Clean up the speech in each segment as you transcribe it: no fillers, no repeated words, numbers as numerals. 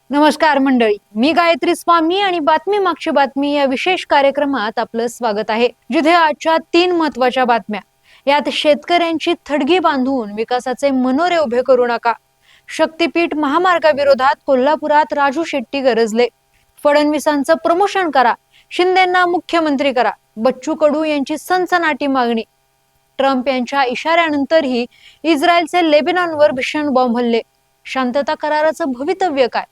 नमस्कार मंडळी, मी गायत्री स्वामी आणि बातमी मागची बातमी या विशेष कार्यक्रमात आपलं स्वागत आहे, जिथे आजच्या 3 महत्वाच्या बातम्या. यात शेतकऱ्यांची थडगी बांधून विकासाचे मनोरे उभे करू नका, शक्तीपीठ महामार्गाविरोधात कोल्हापुरात राजू शेट्टी गरजले, फडणवीसांचं प्रमोशन करा, शिंदेंना मुख्यमंत्री करा, बच्चू कडू यांची सनसनाटी मागणी, ट्रम्प यांच्या इशाऱ्यानंतरही इस्रायलचे लेबनॉनवर भीषण बॉम्ब हल्ले, शांतता कराराचं भवितव्य काय?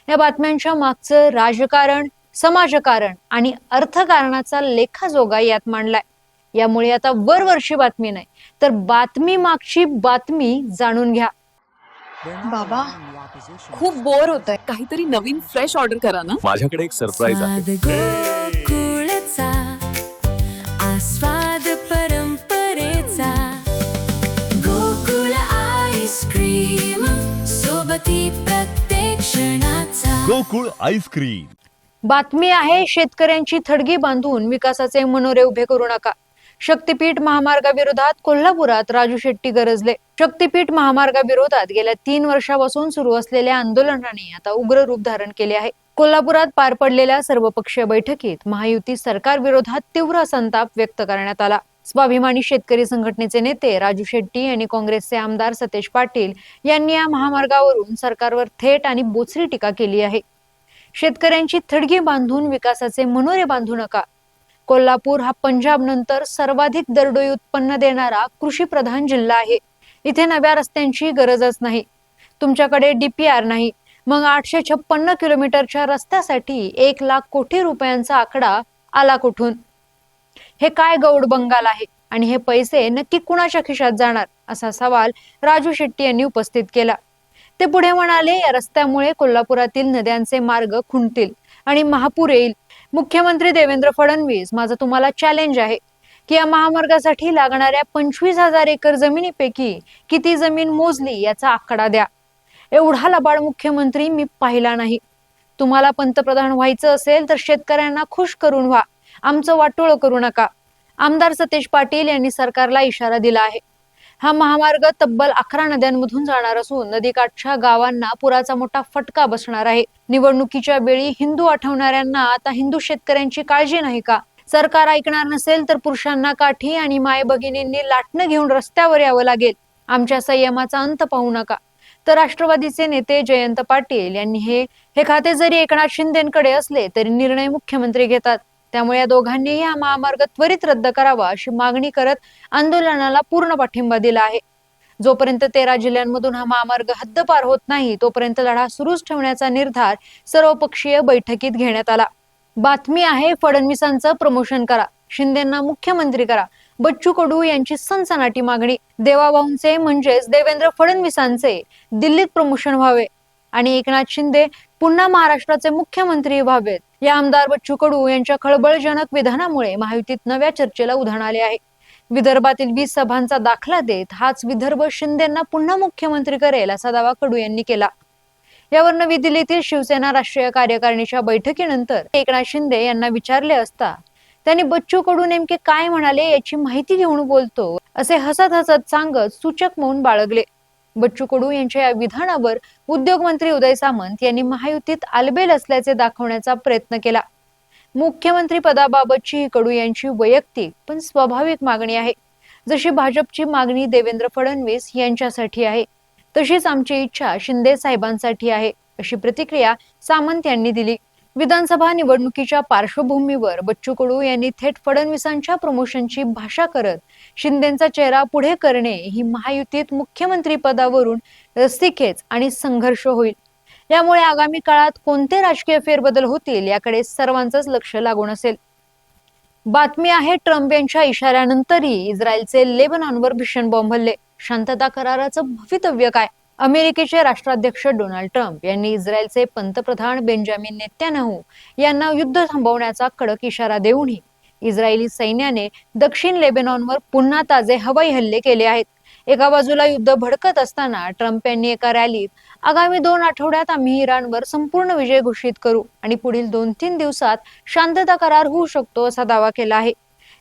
या बातम्यांच्या मागचं राजकारण, समाजकारण आणि अर्थकारणाचा लेखाजोगा यात मांडलाय. यामुळे आता वरवरची बातमी नाही, तर बातमी मागची बातमी जाणून घ्या. बाबा, खूप बोर होतंय. काहीतरी नवीन फ्रेश ऑर्डर करा ना. माझ्याकडे एक सरप्राईज आहे. गोकुळचा आस्वाद परंपरेचा गोकुळ आईस्क्रीम सोबती प्रत्येक क्षणाचा गोकुळ आईस्क्रीम. बातमी आहे, शेतकऱ्यांची थडगी बांधून विकासाचे मनोरे उभे करू नका, शक्तीपीठ महामार्गाविरोधात कोल्हापुरात राजू शेट्टी गरजले. शक्तीपीठ महामार्गाविरोधात गेल्या 3 वर्षापासून सुरू असलेल्या आंदोलनाने आता उग्र रूप धारण केले आहे. कोल्हापुरात पार पडलेल्या सर्वपक्षीय बैठकीत महायुती सरकार विरोधात तीव्र संताप व्यक्त करण्यात आला. स्वाभिमानी शेतकरी संघटनेचे नेते राजू शेट्टी आणि काँग्रेसचे आमदार सतेज पाटील यांनी या महामार्गावरून सरकारवर थेट आणि बोचरी टीका केली आहे. शेतकऱ्यांची थडगी बांधून विकासाचे मनोरे बांधू नका. कोल्हापूर हा पंजाब नंतर सर्वाधिक दरडोई उत्पन्न देणारा कृषी प्रधान जिल्हा आहे. इथे नव्या रस्त्यांची गरजच नाही. तुमच्याकडे DPR नाही, मग 856 किलोमीटरच्या रस्त्यासाठी 1 लाख कोटी रुपयांचा आकडा आला कुठून? हे काय गौड बंगाल आहे आणि हे पैसे नक्की कुणाच्या खिशात जाणार, असा सवाल राजू शेट्टी यांनी उपस्थित केला. ते पुढे म्हणाले, या रस्त्यामुळे कोल्हापुरातील नद्यांचे मार्ग खुंटतील आणि महापूर येईल. मुख्यमंत्री देवेंद्र फडणवीस, माझं तुम्हाला चॅलेंज आहे की या महामार्गासाठी लागणाऱ्या 25,000 एकर जमिनीपैकी किती जमीन मोजली याचा आकडा द्या. एवढा लबाड मुख्यमंत्री मी पाहिला नाही. तुम्हाला पंतप्रधान व्हायचं असेल तर शेतकऱ्यांना खुश करून व्हा, आमचं वाटोळं करू नका. आमदार सतेज पाटील यांनी सरकारला इशारा दिला आहे. हा महामार्ग तब्बल 11 नद्यांमधून जाणार असून नदीकाठच्या गावांना पुराचा मोठा फटका बसणार आहे. निवडणुकीच्या वेळी हिंदू आठवणाऱ्यांना आता हिंदू शेतकऱ्यांची काळजी नाही का? सरकार ऐकणार नसेल तर पुरुषांना काठी आणि माय भगिनींनी लाटणं घेऊन रस्त्यावर यावं लागेल. आमच्या संयमाचा अंत पाहू नका. तर राष्ट्रवादीचे नेते जयंत पाटील यांनी हे खाते जरी एकनाथ शिंदेकडे असले तरी निर्णय मुख्यमंत्री घेतात. त्यामुळे या दोघांनीही हा महामार्ग त्वरित रद्द करावा अशी मागणी करत आंदोलनाला पूर्ण पाठिंबा दिला आहे. जोपर्यंत 13 जिल्ह्यांमधून हा महामार्ग हद्दपार होत नाही तोपर्यंत लढा सुरूच ठेवण्याचा निर्धार सर्वपक्षीय बैठकीत घेण्यात आला. बातमी आहे, फडणवीसांचं प्रमोशन करा, शिंदेंना मुख्यमंत्री करा, बच्चू कडू यांची सनसनाटी मागणी. देवाभाऊंचे म्हणजेच देवेंद्र फडणवीसांचे दिल्लीत प्रमोशन व्हावे आणि एकनाथ शिंदे पुन्हा महाराष्ट्राचे मुख्यमंत्री व्हावेत. या आमदार बच्चू कडू यांच्या खळबळजनक विधानामुळे महायुतीत नव्या चर्चेला उधाण आले आहे. विदर्भातील 20 सभांचा दाखला देत हाच विदर्भ शिंदेंना पुन्हा मुख्यमंत्री करेल असा दावा कडू यांनी केला. यावर नवी दिल्लीतील शिवसेना राष्ट्रीय कार्यकारिणीच्या बैठकीनंतर एकनाथ शिंदे यांना विचारले असता त्यांनी बच्चू कडू नेमके काय म्हणाले याची माहिती घेऊन बोलतो असे हसत हसत सांगत सूचक मौन बाळगले. बच्चू कडू यांच्या या विधानावर उद्योग मंत्री उदय सामंत यांनी महायुतीत आलबेल असल्याचे दाखवण्याचा प्रयत्न केला. मुख्यमंत्री पदाबाबतची ही कडू यांची वैयक्तिक पण स्वाभाविक मागणी आहे. जशी भाजपची मागणी देवेंद्र फडणवीस यांच्यासाठी आहे तशीच आमची इच्छा शिंदे साहेबांसाठी आहे, अशी प्रतिक्रिया सामंत यांनी दिली. विधानसभा निवडणुकीच्या पार्श्वभूमीवर बच्चू कडू यांनी थेट फडणवीसांच्या प्रमोशनची भाषा करत शिंदेंचा चेहरा पुढे करणे ही महायुतीत मुख्यमंत्री पदावरून रस्सीखेच आणि संघर्ष होईल. यामुळे आगामी काळात कोणते राजकीय फेरबदल होतील याकडे सर्वांचंच लक्ष लागून असेल. बातमी आहे, ट्रम्प यांच्या इशाऱ्यानंतरही इस्रायलचे लेबनॉनवर भीषण बॉम्ब हल्ले, शांतता कराराचं भवितव्य काय? अमेरिकेचे राष्ट्राध्यक्ष डोनाल्ड ट्रम्प यांनी इस्रायलचे पंतप्रधान बेंजामिन नेत्यानाहू यांना युद्ध थांबवण्याचा कडक इशारा देऊनही इस्रायली सैन्याने दक्षिण लेबनॉनवर पुन्हा ताजे हवाई हल्ले केले आहेत. एका बाजूला युद्ध भडकत असताना ट्रम्प यांनी एका रॅलीत आगामी 2 आठवड्यात आम्ही इराणवर संपूर्ण विजय घोषित करू आणि पुढील 2-3 दिवसात शांतता करार होऊ शकतो असा दावा केला आहे.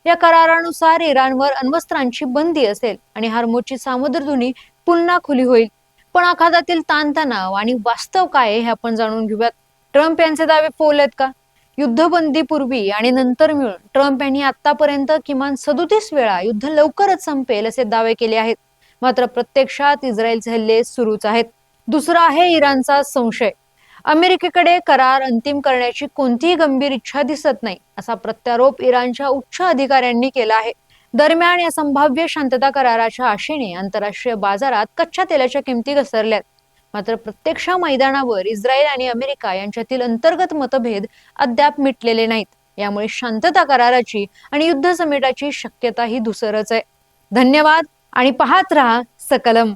या करारानुसार इराणवर अण्वस्त्रांची बंदी असेल आणि हॉर्मुझची सामुद्रधुनी पुन्हा खुली होईल. पण आखातातील ताणतणाव आणि वास्तव काय आहे हे आपण जाणून घेऊयात. ट्रम्प यांचे दावे फोल आहेत का? युद्धबंदीपूर्वी आणि नंतर मिळून ट्रम्प यांनी आतापर्यंत किमान 37 वेळा युद्ध लवकरच संपेल असे दावे केले आहेत. मात्र प्रत्यक्षात इस्रायलचे हल्ले सुरूच आहेत. दुसरा आहे इराणचा संशय. अमेरिकेकडे करार अंतिम करण्याची कोणतीही गंभीर इच्छा दिसत नाही, असा प्रत्यारोप इराणच्या उच्च अधिकाऱ्यांनी केला आहे. दरम्यान या संभाव्य शांतता कराराच्या आशेने आंतरराष्ट्रीय बाजारात कच्च्या तेलाच्या किमती घसरल्यात. मात्र प्रत्यक्ष मैदानावर इस्रायल आणि अमेरिका यांच्यातील अंतर्गत मतभेद अद्याप मिटलेले नाहीत. यामुळे शांतता कराराची आणि युद्ध समेटाची शक्यता ही धुसरच आहे. धन्यवाद आणि पाहत रहा सकलम.